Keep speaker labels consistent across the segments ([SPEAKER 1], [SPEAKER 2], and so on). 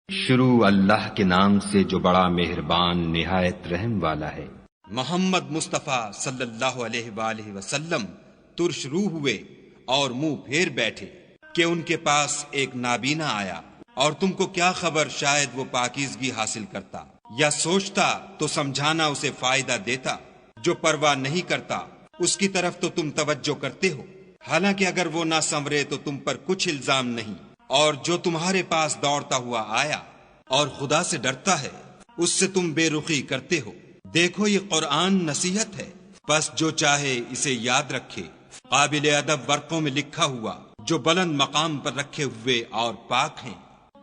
[SPEAKER 1] شروع اللہ کے نام سے جو بڑا مہربان نہایت رحم والا ہے۔
[SPEAKER 2] محمد مصطفیٰ صلی اللہ علیہ وآلہ وسلم ترش روح ہوئے اور منہ پھیر بیٹھے کہ ان کے پاس ایک نابینا آیا، اور تم کو کیا خبر شاید وہ پاکیزگی حاصل کرتا یا سوچتا تو سمجھانا اسے فائدہ دیتا۔ جو پرواہ نہیں کرتا اس کی طرف تو تم توجہ کرتے ہو، حالانکہ اگر وہ نہ سنورے تو تم پر کچھ الزام نہیں۔ اور جو تمہارے پاس دوڑتا ہوا آیا اور خدا سے ڈرتا ہے اس سے تم بے رخی کرتے ہو۔ دیکھو یہ قرآن نصیحت ہے، بس جو چاہے اسے یاد رکھے۔ قابل ادب ورقوں میں لکھا ہوا جو بلند مقام پر رکھے ہوئے اور پاک ہیں،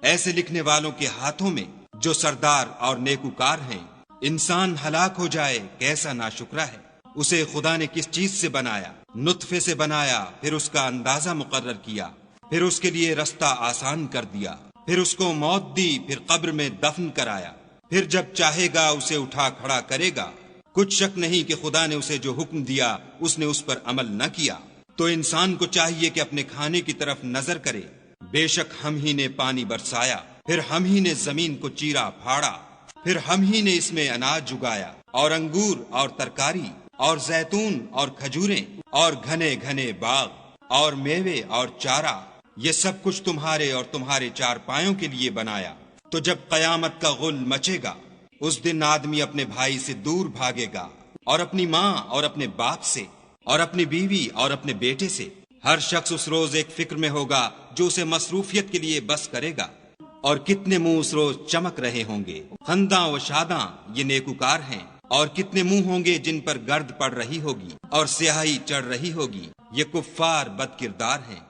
[SPEAKER 2] ایسے لکھنے والوں کے ہاتھوں میں جو سردار اور نیکوکار ہیں۔ انسان ہلاک ہو جائے کیسا ناشکرا ہے۔ اسے خدا نے کس چیز سے بنایا؟ نطفے سے بنایا، پھر اس کا اندازہ مقرر کیا، پھر اس کے لیے رستہ آسان کر دیا، پھر اس کو موت دی، پھر قبر میں دفن کرایا، پھر جب چاہے گا اسے اٹھا کھڑا کرے گا۔ کچھ شک نہیں کہ خدا نے اسے جو حکم دیا اس نے اس پر عمل نہ کیا۔ تو انسان کو چاہیے کہ اپنے کھانے کی طرف نظر کرے۔ بے شک ہم ہی نے پانی برسایا، پھر ہم ہی نے زمین کو چیرا پھاڑا، پھر ہم ہی نے اس میں اناج اگایا، اور انگور اور ترکاری اور زیتون اور کھجوریں اور گھنے گھنے باغ اور میوے اور چارہ، یہ سب کچھ تمہارے اور تمہارے چار پایوں کے لیے بنایا۔ تو جب قیامت کا غل مچے گا اس دن آدمی اپنے بھائی سے دور بھاگے گا، اور اپنی ماں اور اپنے باپ سے، اور اپنی بیوی اور اپنے بیٹے سے۔ ہر شخص اس روز ایک فکر میں ہوگا جو اسے مصروفیت کے لیے بس کرے گا۔ اور کتنے منہ اس روز چمک رہے ہوں گے، خنداں و شاداں، یہ نیکوکار ہیں۔ اور کتنے منہ ہوں گے جن پر گرد پڑ رہی ہوگی اور سیاہی چڑھ رہی ہوگی، یہ کفار بد کردار ہیں۔